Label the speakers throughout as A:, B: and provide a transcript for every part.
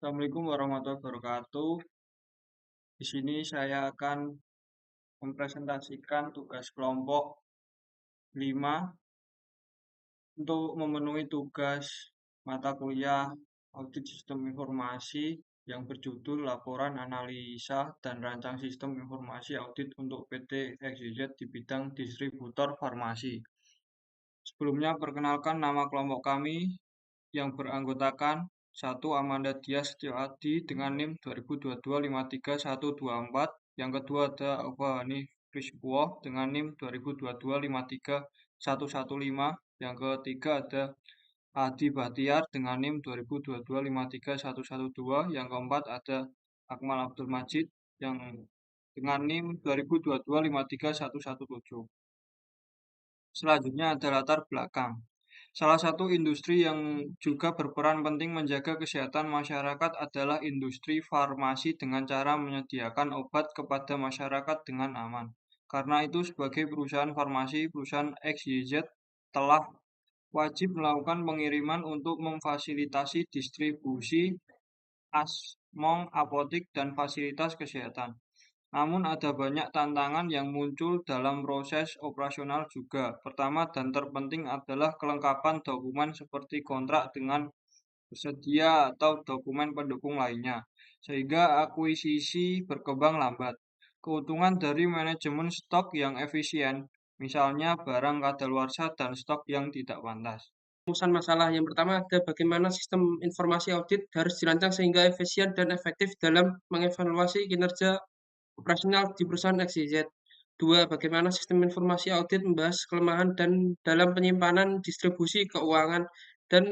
A: Assalamualaikum warahmatullahi wabarakatuh. Di sini saya akan mempresentasikan tugas kelompok 5 untuk memenuhi tugas mata kuliah Audit Sistem Informasi yang berjudul Laporan Analisa dan Rancang Sistem Informasi Audit untuk PT XYZ di bidang distributor farmasi. Sebelumnya perkenalkan nama kelompok kami yang beranggotakan 1. Amanda Dias Setiaadi dengan NIM 2022-53124. Yang kedua ada Alfahani Prispuo dengan NIM 2022-53115. Yang ketiga ada Adi Bahtiar dengan NIM 2022-53112. Yang keempat ada Akmal Abdul Majid yang dengan NIM 2022-53117. Selanjutnya ada latar belakang. Salah satu industri yang juga berperan penting menjaga kesehatan masyarakat adalah industri farmasi dengan cara menyediakan obat kepada masyarakat dengan aman. Karena itu sebagai perusahaan farmasi, perusahaan XYZ telah wajib melakukan pengiriman untuk memfasilitasi distribusi asmong apotik dan fasilitas kesehatan. Namun ada banyak tantangan yang muncul dalam proses operasional juga. Pertama dan terpenting adalah kelengkapan dokumen seperti kontrak dengan penyedia atau dokumen pendukung lainnya, sehingga akuisisi berkembang lambat. Keuntungan dari manajemen stok yang efisien, misalnya barang kadaluarsa dan stok yang tidak pantas.
B: Rumusan masalah. Yang pertama ada bagaimana sistem informasi audit harus dirancang sehingga efisien dan efektif dalam mengevaluasi kinerja operasional di perusahaan XYZ. Dua, bagaimana sistem informasi audit membahas kelemahan dan dalam penyimpanan distribusi keuangan dan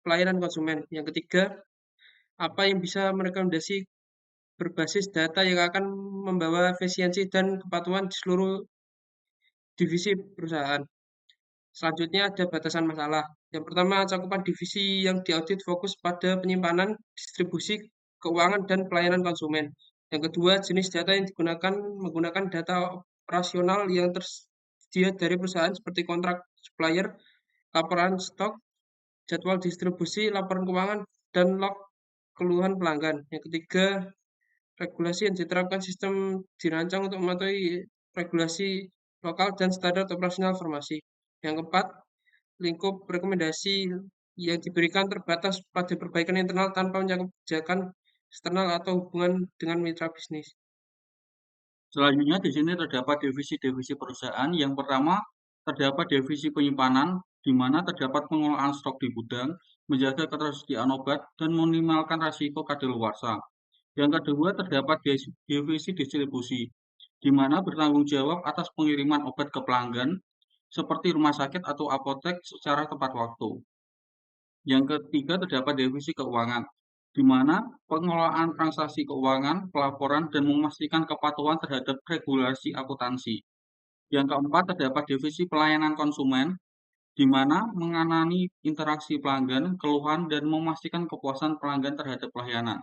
B: pelayanan konsumen. Yang ketiga, apa yang bisa merekomendasi berbasis data yang akan membawa efisiensi dan kepatuhan di seluruh divisi perusahaan. Selanjutnya ada batasan masalah. Yang pertama, cakupan divisi yang diaudit fokus pada penyimpanan, distribusi, keuangan, dan pelayanan konsumen. Yang kedua, jenis data yang digunakan menggunakan data operasional yang tersedia dari perusahaan seperti kontrak supplier, laporan stok, jadwal distribusi, laporan keuangan, dan log keluhan pelanggan. Yang ketiga, regulasi yang diterapkan sistem dirancang untuk mematuhi regulasi lokal dan standar operasional farmasi. Yang keempat, lingkup rekomendasi yang diberikan terbatas pada perbaikan internal tanpa mencakup kebijakan eksternal atau hubungan dengan mitra bisnis.
A: Selanjutnya di sini terdapat divisi-divisi perusahaan. Yang pertama, terdapat divisi penyimpanan, di mana terdapat pengelolaan stok di gudang, menjaga ketersediaan obat, dan meminimalkan risiko kadaluarsa. Yang kedua, terdapat divisi distribusi, di mana bertanggung jawab atas pengiriman obat ke pelanggan, seperti rumah sakit atau apotek secara tepat waktu. Yang ketiga, terdapat divisi keuangan, di mana pengelolaan transaksi keuangan, pelaporan, dan memastikan kepatuhan terhadap regulasi akuntansi. Yang keempat, terdapat divisi pelayanan konsumen, di mana menangani interaksi pelanggan, keluhan, dan memastikan kepuasan pelanggan terhadap pelayanan.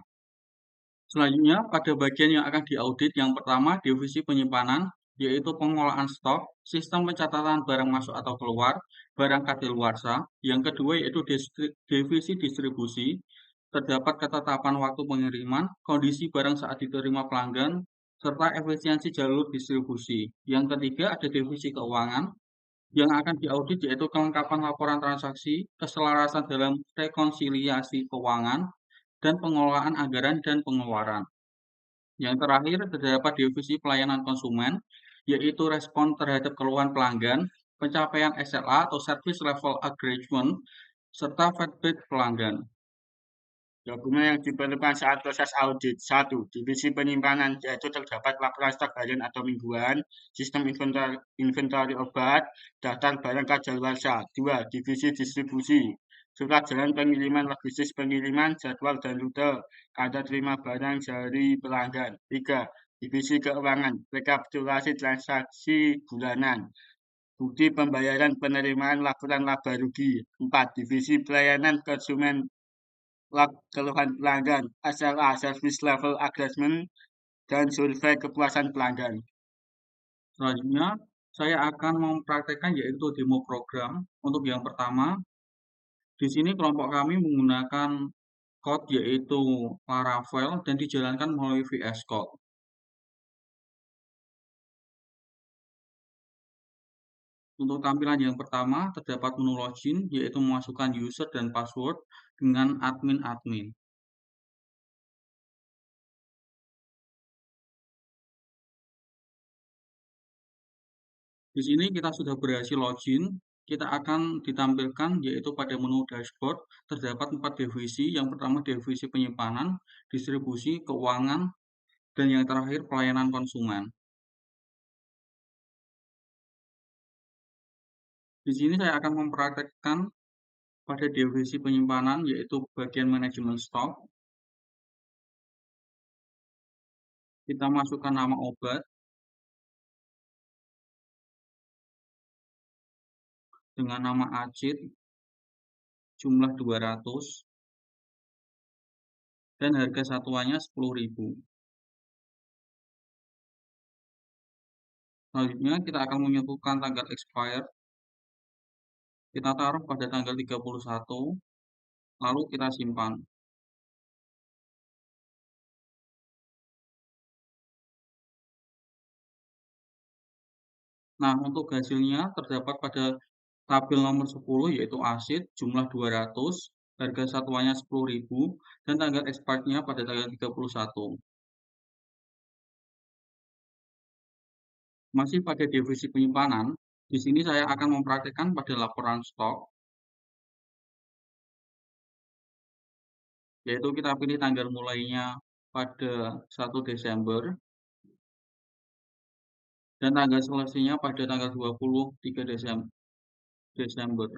A: Selanjutnya, pada bagian yang akan diaudit, yang pertama, divisi penyimpanan, yaitu pengolahan stok, sistem pencatatan barang masuk atau keluar, barang kadaluarsa. Yang kedua, yaitu divisi distribusi, terdapat ketetapan waktu pengiriman, kondisi barang saat diterima pelanggan, serta efisiensi jalur distribusi. Yang ketiga, ada divisi keuangan, yang akan diaudit yaitu kelengkapan laporan transaksi, keselarasan dalam rekonsiliasi keuangan, dan pengelolaan anggaran dan pengeluaran. Yang terakhir, terdapat divisi pelayanan konsumen, yaitu respon terhadap keluhan pelanggan, pencapaian SLA atau Service Level Agreement, serta feedback pelanggan.
C: Dokumen yang diperlukan saat proses audit. 1. Divisi penyimpanan, yaitu terdapat laporan stok harian atau mingguan, sistem inventory obat, daftar barang kadaluarsa. 2. Divisi distribusi, surat jalan pengiriman, logistik pengiriman, jadwal dan rute, tanda terima barang dari pelanggan. 3. Divisi keuangan, rekapitulasi transaksi bulanan, bukti pembayaran penerimaan laporan laba rugi. 4. Divisi pelayanan konsumen, log keluhan pelanggan, SLA (Service Level Agreement), dan survei kepuasan pelanggan.
A: Selanjutnya, saya akan mempraktekkan yaitu demo program. Untuk yang pertama, di sini kelompok kami menggunakan Code yaitu Laravel dan dijalankan melalui VS Code. Untuk tampilan yang pertama, terdapat menu login, yaitu memasukkan user dan password dengan admin-admin. Di sini kita sudah berhasil login, kita akan ditampilkan yaitu pada menu dashboard terdapat 4 divisi. Yang pertama divisi penyimpanan, distribusi, keuangan, dan yang terakhir pelayanan konsumen. Di sini saya akan mempraktekkan pada divisi penyimpanan yaitu bagian manajemen stok. Kita masukkan nama obat dengan nama Acid, jumlah 200, dan harga satuannya 10.000. Selanjutnya kita akan menentukan tanggal expired. Kita taruh pada tanggal 31, lalu kita simpan. Nah, untuk hasilnya terdapat pada tabel nomor 10 yaitu asid, jumlah 200, harga satuannya 10.000, dan tanggal expirednya pada tanggal 31. Masih pada divisi penyimpanan, di sini saya akan mempraktikkan pada laporan stok, yaitu kita pilih tanggal mulainya pada 1 Desember, dan tanggal selesainya pada tanggal 23 Desember.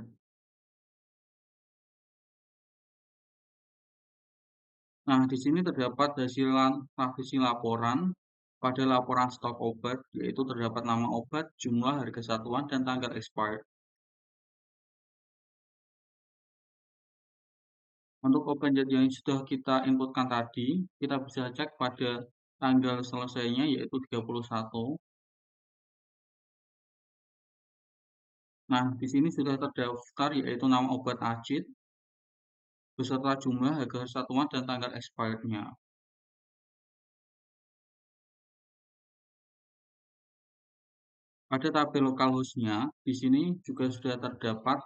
A: Nah, di sini terdapat hasil revisi laporan pada laporan stok obat, yaitu terdapat nama obat, jumlah, harga satuan, dan tanggal expired. Untuk obat yang sudah kita inputkan tadi, kita bisa cek pada tanggal selesainya yaitu 31. Nah, di sini sudah terdaftar yaitu nama obat Acid, beserta jumlah, harga satuan, dan tanggal expirednya. Pada tabel localhost-nya, di sini juga sudah terdapat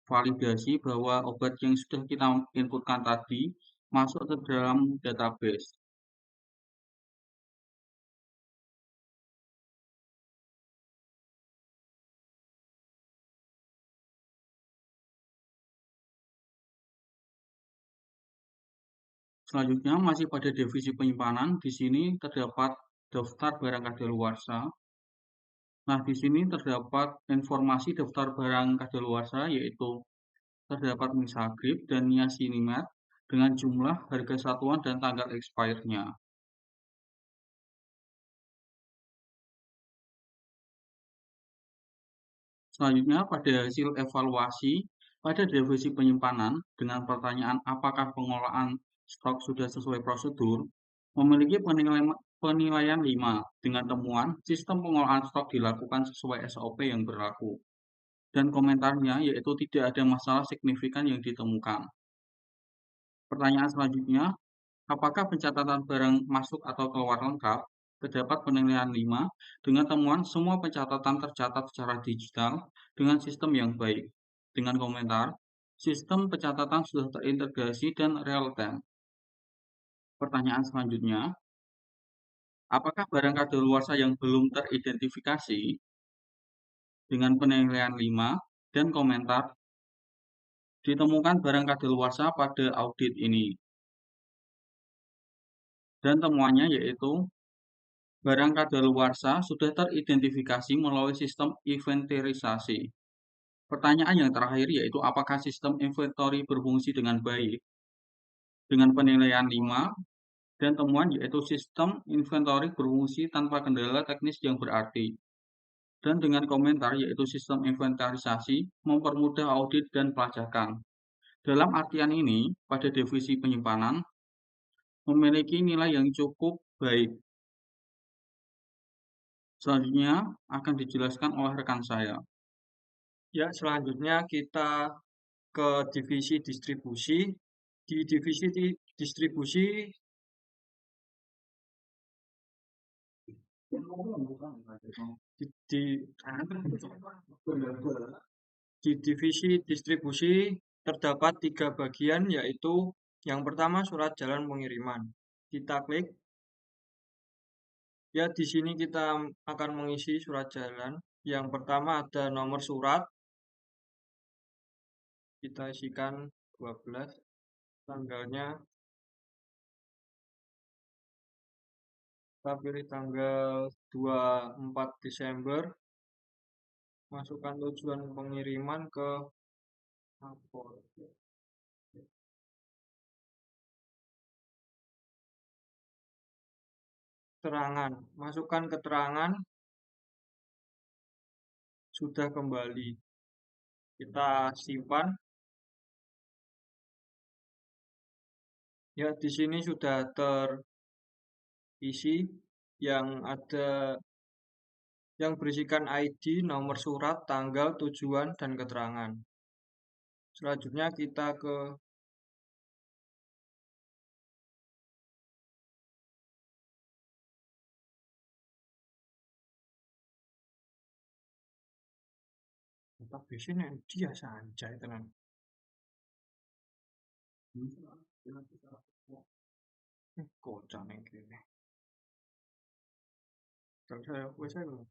A: validasi bahwa obat yang sudah kita inputkan tadi masuk ke dalam database. Selanjutnya masih pada divisi penyimpanan, di sini terdapat daftar barang kadaluarsa. Nah, di sini terdapat informasi daftar barang kadaluarsa yaitu terdapat Misagrip dan niacinamide dengan jumlah, harga satuan, dan tanggal expirednya. Selanjutnya pada hasil evaluasi pada divisi penyimpanan dengan pertanyaan apakah pengelolaan stok sudah sesuai prosedur, memiliki penilaian 5 dengan temuan sistem pengelolaan stok dilakukan sesuai SOP yang berlaku. Dan komentarnya yaitu tidak ada masalah signifikan yang ditemukan. Pertanyaan selanjutnya, apakah pencatatan barang masuk atau keluar lengkap? Terdapat penilaian 5 dengan temuan semua pencatatan tercatat secara digital dengan sistem yang baik. Dengan komentar, sistem pencatatan sudah terintegrasi dan real time. Pertanyaan selanjutnya, apakah barang kadaluarsa yang belum teridentifikasi? Dengan penilaian 5 dan komentar, ditemukan barang kadaluarsa pada audit ini. Dan temuannya yaitu barang kadaluarsa sudah teridentifikasi melalui sistem inventarisasi. Pertanyaan yang terakhir yaitu apakah sistem inventory berfungsi dengan baik? Dengan penilaian 5 dan temuan yaitu sistem inventory berfungsi tanpa kendala teknis yang berarti. Dan dengan komentar yaitu sistem inventarisasi mempermudah audit dan pelacakan. Dalam artian ini, pada divisi penyimpanan memiliki nilai yang cukup baik. Selanjutnya akan dijelaskan oleh rekan saya.
D: Ya, selanjutnya kita ke divisi distribusi.
A: Di divisi distribusi di divisi distribusi terdapat 3 bagian, yaitu yang pertama surat jalan pengiriman. Kita klik. Ya, di sini kita akan mengisi surat jalan. Yang pertama ada nomor surat. Kita isikan 12. Tanggalnya kita pilih tanggal 24 Desember. Masukkan tujuan pengiriman ke Napoli. Keterangan, masukkan keterangan sudah kembali. Kita simpan. Ya, di sini sudah terisi yang berisikan ID, nomor surat, tanggal, tujuan, dan keterangan. Selanjutnya kita ke biasanya dia saja tenan. Kocak ning kene. Terus saya wis lho.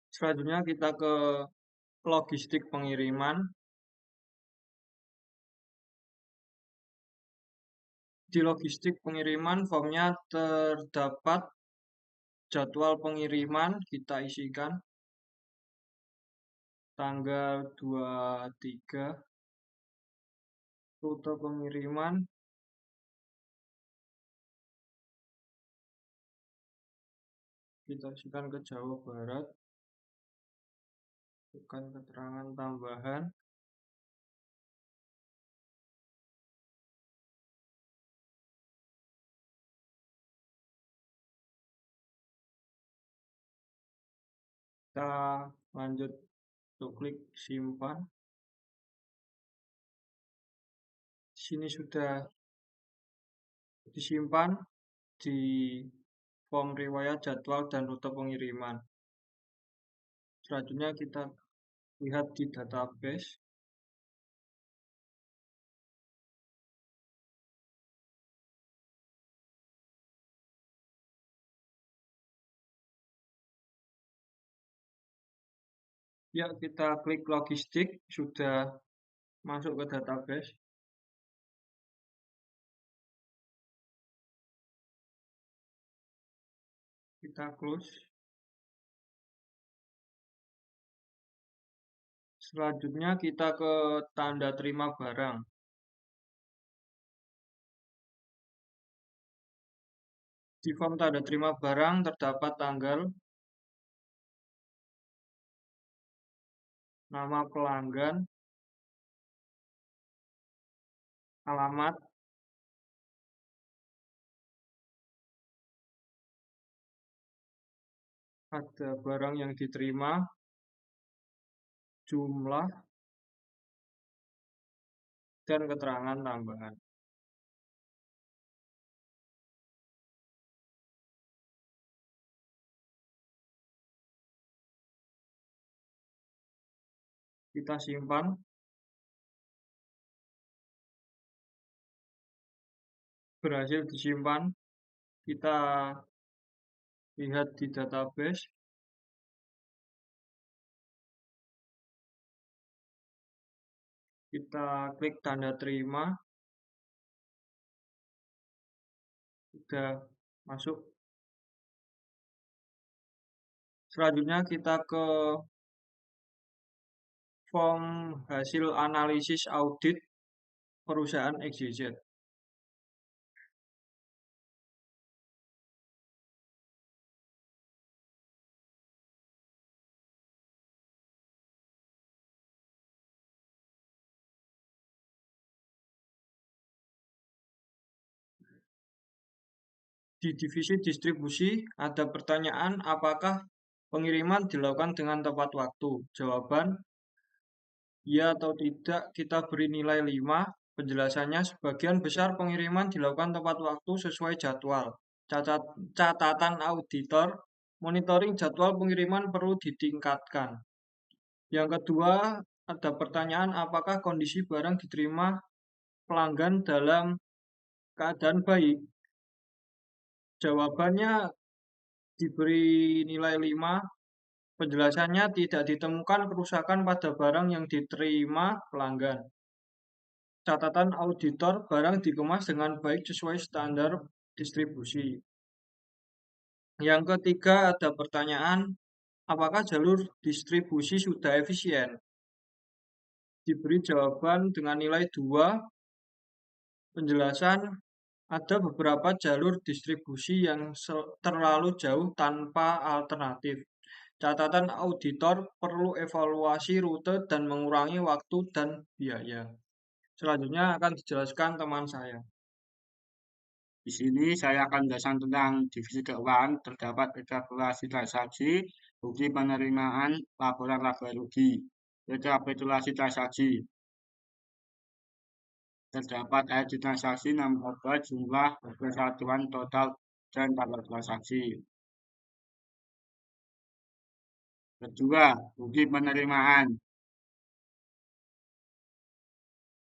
A: Selanjutnya kita ke logistik pengiriman. Di logistik pengiriman formnya terdapat jadwal pengiriman, kita isikan tanggal 23, rute pengiriman, kita isikan ke Jawa Barat, bukan keterangan tambahan. Kita lanjut untuk klik simpan. Sini sudah disimpan di form riwayat jadwal dan rute pengiriman. Selanjutnya kita lihat di database. Ya, kita klik logistik, sudah masuk ke database. Kita close. Selanjutnya kita ke tanda terima barang. Di form tanda terima barang terdapat tanggal, nama pelanggan, alamat, ada barang yang diterima, jumlah, dan keterangan tambahan. Kita simpan. Berhasil disimpan. Kita lihat di database. Kita klik tanda terima. Sudah masuk. Selanjutnya kita ke form hasil analisis audit perusahaan XYZ.
D: Di divisi distribusi ada pertanyaan apakah pengiriman dilakukan dengan tepat waktu. Jawaban ya atau tidak kita beri nilai 5. Penjelasannya sebagian besar pengiriman dilakukan tepat waktu sesuai jadwal. Catatan auditor, monitoring jadwal pengiriman perlu ditingkatkan. Yang kedua, ada pertanyaan apakah kondisi barang diterima pelanggan dalam keadaan baik. Jawabannya diberi nilai 5. Penjelasannya tidak ditemukan kerusakan pada barang yang diterima pelanggan. Catatan auditor, barang dikemas dengan baik sesuai standar distribusi. Yang ketiga ada pertanyaan, apakah jalur distribusi sudah efisien? Diberi jawaban dengan nilai 2. Penjelasan, ada beberapa jalur distribusi yang terlalu jauh tanpa alternatif. Catatan auditor perlu evaluasi rute dan mengurangi waktu dan biaya. Selanjutnya akan dijelaskan teman saya.
C: Di sini saya akan menjelaskan tentang divisi keuangan, terdapat rekapitulasi transaksi, bukti penerimaan, laporan laba rugi. Rekapitulasi transaksi. Terdapat ID transaksi, nama obat, jumlah, persatuan total, dan tanggal transaksi. Kedua, bukti penerimaan.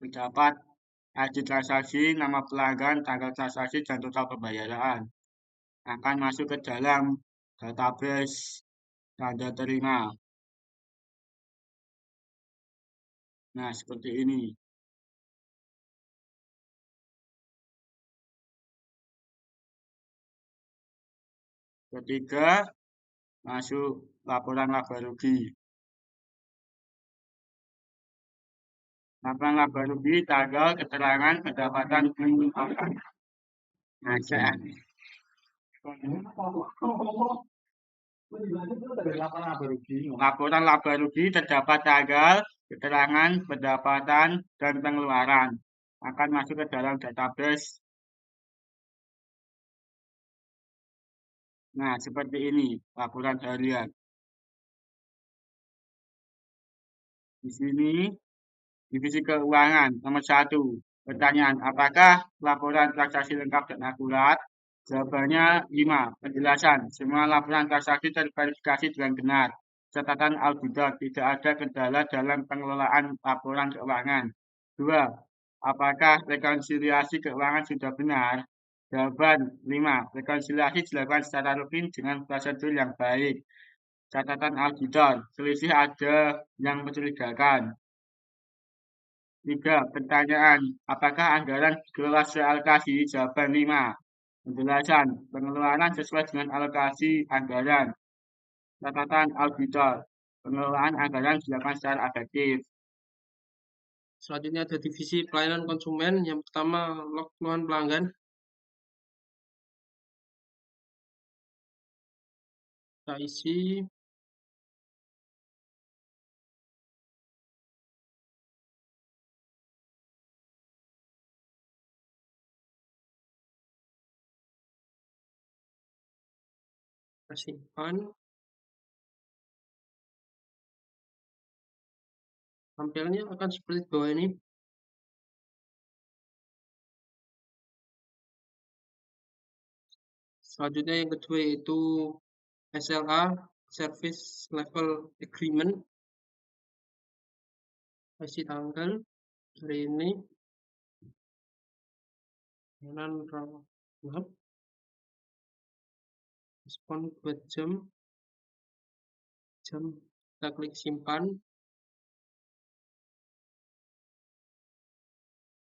C: Terdapat ID transaksi, nama pelanggan, tanggal transaksi, dan total pembayaran. Akan masuk ke dalam database tanda terima. Nah, seperti ini. Ketiga, masuk laporan laba rugi. Laporan laba rugi, tanggal, keterangan, pendapatan, pengeluaran. Nah, laporan laba rugi terdapat tanggal, keterangan, pendapatan, dan pengeluaran. Akan masuk ke dalam database. Nah, seperti ini laporan harian. Di sini divisi keuangan nomor 1. Pertanyaan, apakah laporan transaksi lengkap dan akurat? Jawabannya 5. Penjelasan, semua laporan transaksi terverifikasi dengan benar. Catatan auditor, tidak ada kendala dalam pengelolaan laporan keuangan. 2. Apakah rekonsiliasi keuangan sudah benar? Jawaban 5. Rekonsiliasi dilakukan secara rutin dengan prosedur yang baik. Catatan auditor, selisih ada yang mencurigakan. 3. Pertanyaan, apakah anggaran dikelola sesuai alokasi? Jawaban 5. Penjelasan, pengeluaran sesuai dengan alokasi anggaran. Catatan auditor, pengelolaan anggaran dilakukan secara efektif.
B: Selanjutnya ada divisi pelayanan konsumen. Yang pertama, log keluhan pelanggan. Kita isi. Kita simpan. Tampilannya akan seperti di bawah ini. Selanjutnya yang kedua yaitu SLA, Service Level Agreement. Isi tanggal hari ini. Respon 2 jam. Kita klik simpan.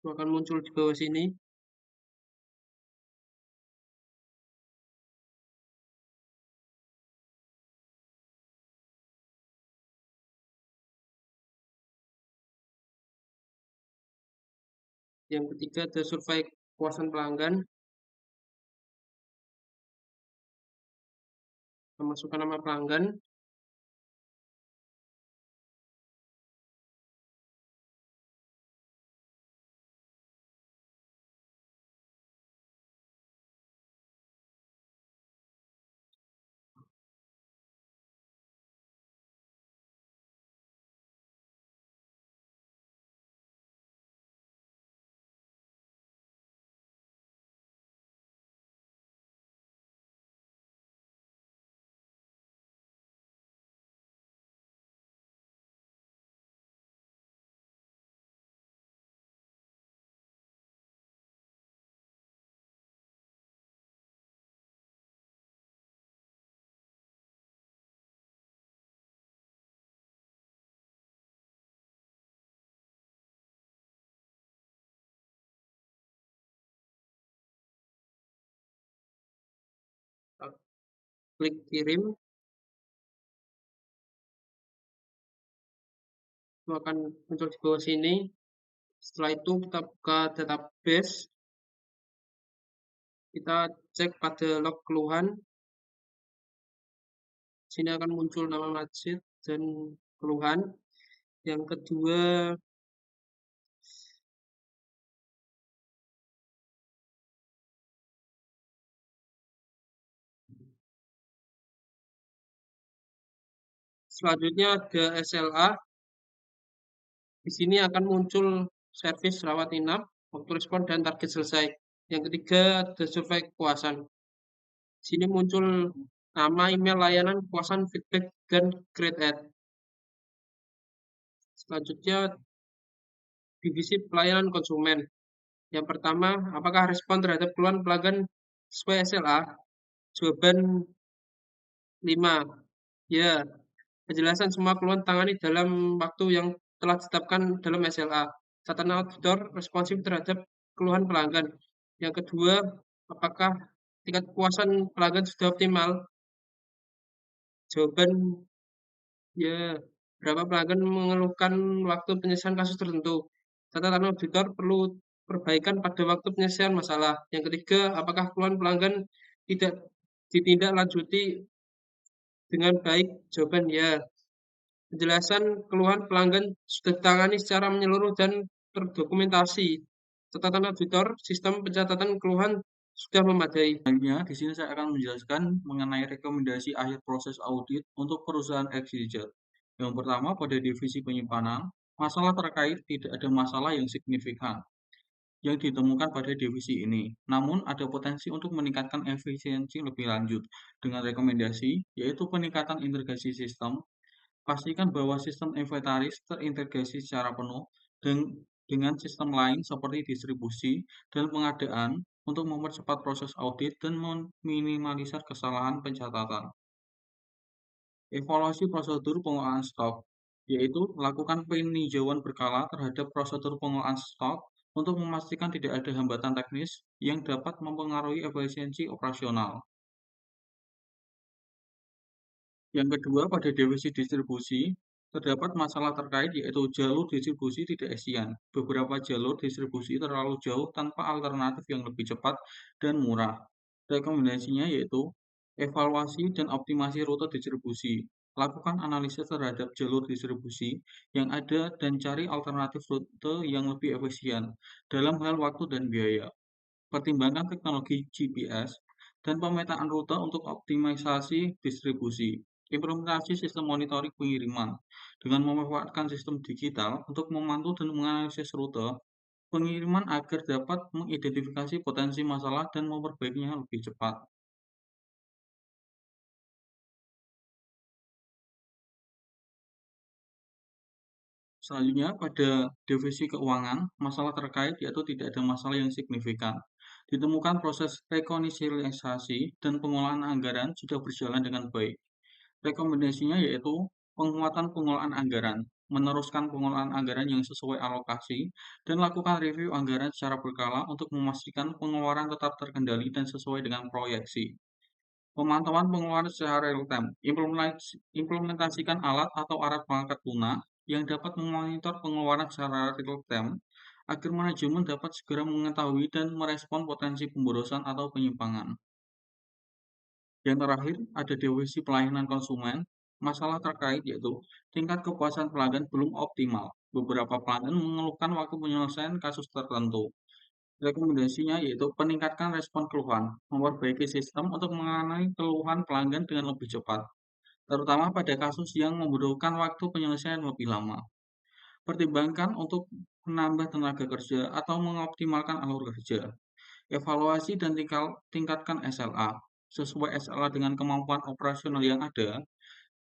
B: Itu akan muncul di bawah sini. Yang ketiga ada survei kepuasan pelanggan. Masukkan nama pelanggan. klik kirim. Itu akan muncul di bawah sini. Setelah itu kita buka database. Kita cek pada log keluhan. Sini akan muncul nama masjid dan keluhan. Yang kedua, selanjutnya ada SLA. Di sini akan muncul servis rawat inap, waktu respon, dan target selesai. Yang ketiga ada survei kepuasan. Di sini muncul nama, email, layanan, kepuasan, feedback, dan grade add. Selanjutnya divisi pelayanan konsumen. Yang pertama, apakah respon terhadap keluhan pelanggan sesuai SLA? Jawaban 5. Ya. Penjelasan semua keluhan tangani dalam waktu yang telah ditetapkan dalam SLA. Catatan auditor responsif terhadap keluhan pelanggan. Yang kedua, apakah tingkat kepuasan pelanggan sudah optimal? Jawaban ya. Berapa pelanggan mengeluhkan waktu penyelesaian kasus tertentu? Catatan auditor perlu perbaikan pada waktu penyelesaian masalah. Yang ketiga, apakah keluhan pelanggan tidak ditindaklanjuti dengan baik? Jawaban ya. Penjelasan keluhan pelanggan sudah ditangani secara menyeluruh dan terdokumentasi. Catatan auditor, sistem pencatatan keluhan sudah memadai.
A: Selanjutnya, di sini saya akan menjelaskan mengenai rekomendasi akhir proses audit untuk perusahaan XYZ. Yang pertama, pada divisi penyimpanan, masalah terkait tidak ada masalah yang signifikan yang ditemukan pada divisi ini. Namun, ada potensi untuk meningkatkan efisiensi lebih lanjut dengan rekomendasi, yaitu peningkatan integrasi sistem. Pastikan bahwa sistem inventaris terintegrasi secara penuh dengan sistem lain seperti distribusi dan pengadaan untuk mempercepat proses audit dan meminimalisir kesalahan pencatatan. Evaluasi prosedur pengelolaan stok, yaitu lakukan peninjauan berkala terhadap prosedur pengelolaan stok untuk memastikan tidak ada hambatan teknis yang dapat mempengaruhi efisiensi operasional. Yang kedua, pada divisi distribusi, terdapat masalah terkait yaitu jalur distribusi tidak efisien. Beberapa jalur distribusi terlalu jauh tanpa alternatif yang lebih cepat dan murah. Rekomendasinya yaitu evaluasi dan optimasi rute distribusi. Lakukan analisis terhadap jalur distribusi yang ada dan cari alternatif rute yang lebih efisien dalam hal waktu dan biaya. Pertimbangkan teknologi GPS dan pemetaan rute untuk optimalisasi distribusi. Implementasi sistem monitoring pengiriman dengan memanfaatkan sistem digital untuk memantau dan menganalisis rute pengiriman agar dapat mengidentifikasi potensi masalah dan memperbaikinya lebih cepat. Selanjutnya, pada divisi keuangan, masalah terkait yaitu tidak ada masalah yang signifikan. Ditemukan proses rekonsiliasi dan pengelolaan anggaran sudah berjalan dengan baik. Rekomendasinya yaitu penguatan pengelolaan anggaran, meneruskan pengelolaan anggaran yang sesuai alokasi, dan lakukan review anggaran secara berkala untuk memastikan pengeluaran tetap terkendali dan sesuai dengan proyeksi. Pemantauan pengeluaran secara real-time, implementasikan alat atau alat perangkat lunak yang dapat memonitor pengeluaran secara real-time agar manajemen dapat segera mengetahui dan merespon potensi pemborosan atau penyimpangan. Yang terakhir, ada divisi pelayanan konsumen. Masalah terkait yaitu tingkat kepuasan pelanggan belum optimal. Beberapa pelanggan mengeluhkan waktu penyelesaian kasus tertentu. Rekomendasinya yaitu peningkatkan respon keluhan, memperbaiki sistem untuk mengenai keluhan pelanggan dengan lebih cepat, terutama pada kasus yang membutuhkan waktu penyelesaian lebih lama. Pertimbangkan untuk menambah tenaga kerja atau mengoptimalkan alur kerja. Evaluasi dan tingkatkan SLA. Sesuai SLA dengan kemampuan operasional yang ada,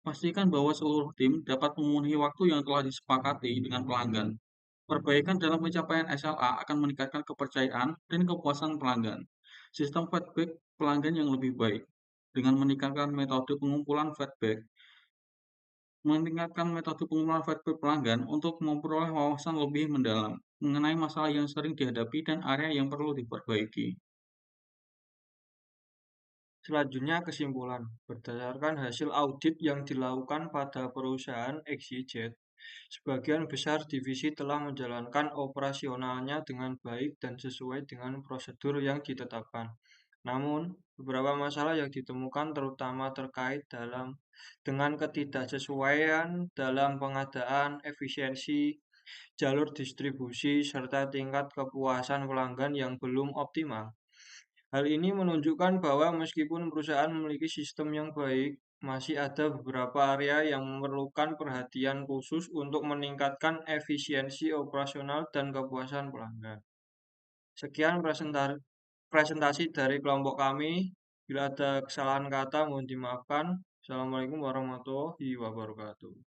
A: pastikan bahwa seluruh tim dapat memenuhi waktu yang telah disepakati dengan pelanggan. Perbaikan dalam pencapaian SLA akan meningkatkan kepercayaan dan kepuasan pelanggan. Sistem feedback pelanggan yang lebih baik dengan meningkatkan metode pengumpulan feedback pelanggan untuk memperoleh wawasan lebih mendalam mengenai masalah yang sering dihadapi dan area yang perlu diperbaiki.
D: Selanjutnya kesimpulan. Berdasarkan hasil audit yang dilakukan pada perusahaan XYZ, sebagian besar divisi telah menjalankan operasionalnya dengan baik dan sesuai dengan prosedur yang ditetapkan. Namun, beberapa masalah yang ditemukan terutama terkait dengan ketidaksesuaian dalam pengadaan, efisiensi, jalur distribusi, serta tingkat kepuasan pelanggan yang belum optimal. Hal ini menunjukkan bahwa meskipun perusahaan memiliki sistem yang baik, masih ada beberapa area yang memerlukan perhatian khusus untuk meningkatkan efisiensi operasional dan kepuasan pelanggan. Sekian presentasi dari kelompok kami. Bila ada kesalahan kata, mohon dimaafkan. Assalamualaikum warahmatullahi wabarakatuh.